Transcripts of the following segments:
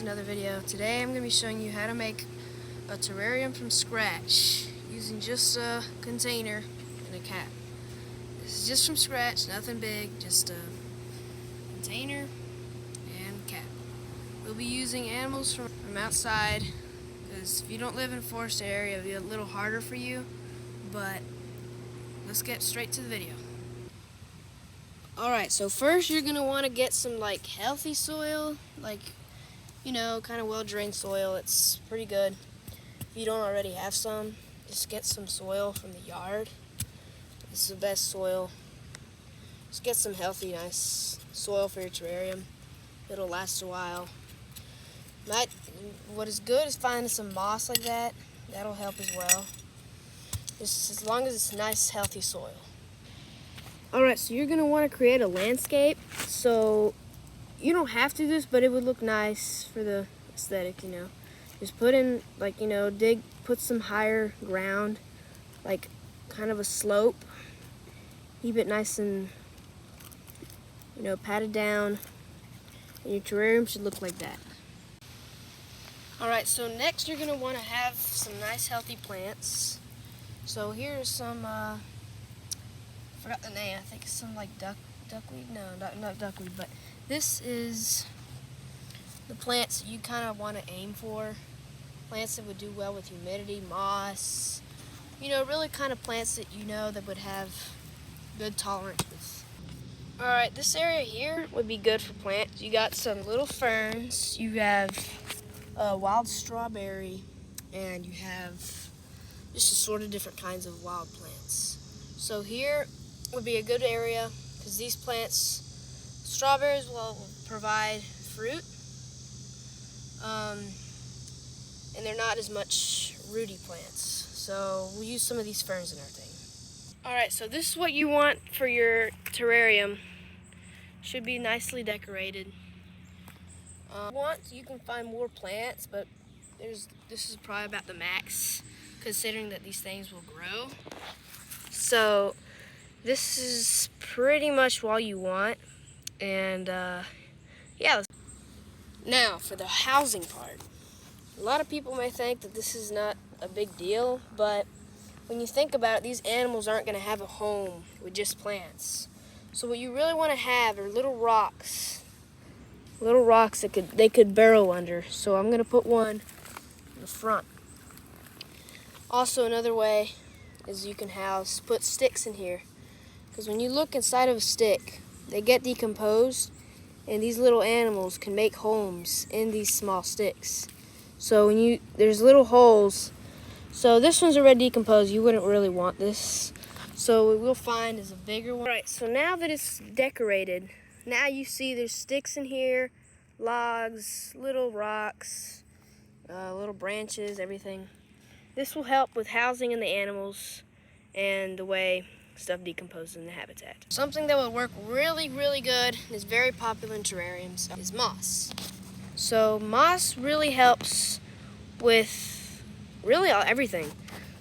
another video. Today I'm going to be showing you how to make a terrarium from scratch using just a container and a cap. This is just from scratch, nothing big, just a container and cap. We'll be using animals from outside because if you don't live in a forest area, it'll be a little harder for you, but let's get straight to the video. Alright, so first you're going to want to get some healthy soil, kind of well-drained soil. It's pretty good. If you don't already have some, just get some soil from the yard. This is the best soil. Just get some healthy, nice soil for your terrarium. It'll last a while. What is good is finding some moss like that. That'll help as well. Just as long as it's nice, healthy soil. Alright, so you're going to want to create a landscape. So you don't have to do this, but it would look nice for the aesthetic, Just put in, put some higher ground, kind of a slope. Keep it nice and, patted down. And your terrarium should look like that. Alright, so next you're going to want to have some nice healthy plants. So here's some, I forgot the name, I think it's some duckweed, no, not duckweed, but this is the plants that you kind of want to aim for. Plants that would do well with humidity, moss, really kind of plants that that would have good tolerance with. Alright, this area here would be good for plants. You got some little ferns, you have wild strawberry, and you have just assorted of different kinds of wild plants. So here would be a good area because these plants, strawberries will provide fruit, and they're not as much rooty plants. So we'll use some of these ferns in our thing. Alright, so this is what you want for your terrarium. Should be nicely decorated. You can find more plants, but this is probably about the max, considering that these things will grow. So this is pretty much all you want, and yeah. Now for the housing part. A lot of people may think that this is not a big deal, but when you think about it, these animals aren't going to have a home with just plants. So what you really want to have are little rocks that they could burrow under. So I'm going to put one in the front. Also, another way is you can put sticks in here. Because when you look inside of a stick, they get decomposed, and these little animals can make homes in these small sticks. So there's little holes. So this one's already decomposed. You wouldn't really want this. So what we'll find is a bigger one. Alright, so now that it's decorated, now you see there's sticks in here, logs, little rocks, little branches, everything. This will help with housing in the animals and the way stuff decomposes in the habitat. Something that will work really, really good and is very popular in terrariums is moss. So moss really helps with really everything.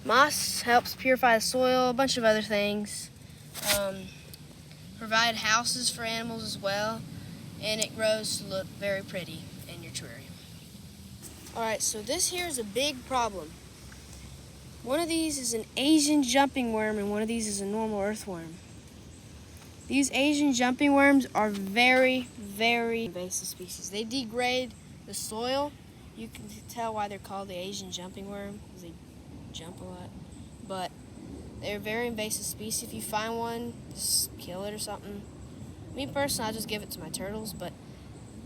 Moss helps purify the soil, a bunch of other things. Provide houses for animals as well, and it grows to look very pretty in your terrarium. Alright, so this here is a big problem. One of these is an Asian jumping worm, and one of these is a normal earthworm. These Asian jumping worms are very, very invasive species. They degrade the soil. You can tell why they're called the Asian jumping worm, because they jump a lot. But they're a very invasive species. If you find one, just kill it or something. Me personally, I just give it to my turtles, but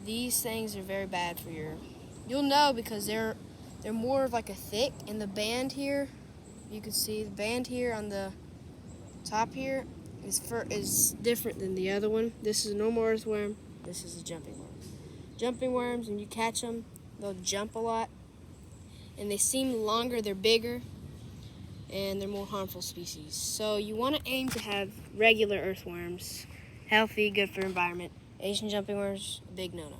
these things are very bad for you'll know because they're more of a thick, and the band here, you can see the band here on the top here is different than the other one. This is a normal earthworm. This is a jumping worm. Jumping worms, when you catch them, they'll jump a lot, and they seem longer, they're bigger, and they're more harmful species. So you want to aim to have regular earthworms, healthy, good for environment. Asian jumping worms, a big no-no.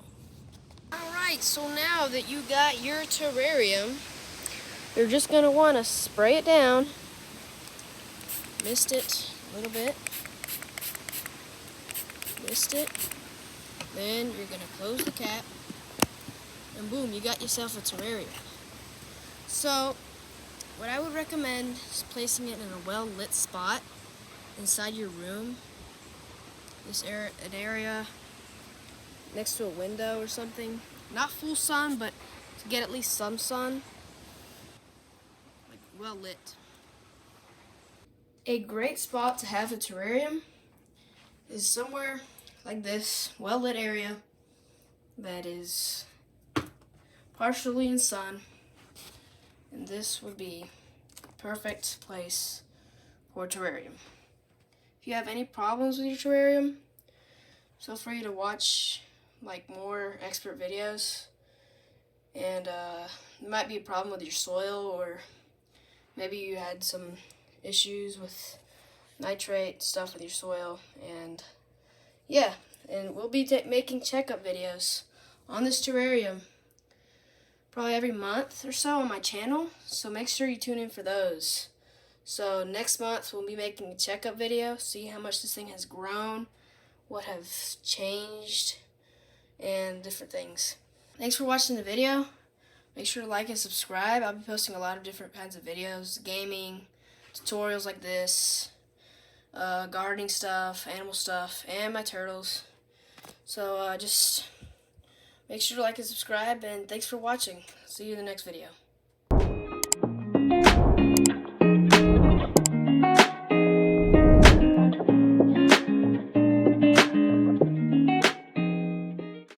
Alright, so now that you got your terrarium, you're just going to want to spray it down. Mist it a little bit. Mist it. Then you're going to close the cap. and boom, you got yourself a terrarium. So what I would recommend is placing it in a well-lit spot inside your room. An area next to a window or something. Not full sun, but to get at least some sun. Like well lit. A great spot to have a terrarium is somewhere like this, well lit area that is partially in sun. And this would be a perfect place for a terrarium. If you have any problems with your terrarium, feel free to watch like more expert videos. And it might be a problem with your soil, or maybe you had some issues with nitrate stuff with your soil. And yeah, and we'll be making checkup videos on this terrarium probably every month or so on my channel, so make sure you tune in for those. So next month we'll be making a checkup video, see how much this thing has grown, what has changed, and different things. Thanks for watching the video. Make sure to like and subscribe. I'll be posting a lot of different kinds of videos, gaming, tutorials like this, gardening stuff, animal stuff, and my turtles. So just make sure to like and subscribe, and thanks for watching. See you in the next video.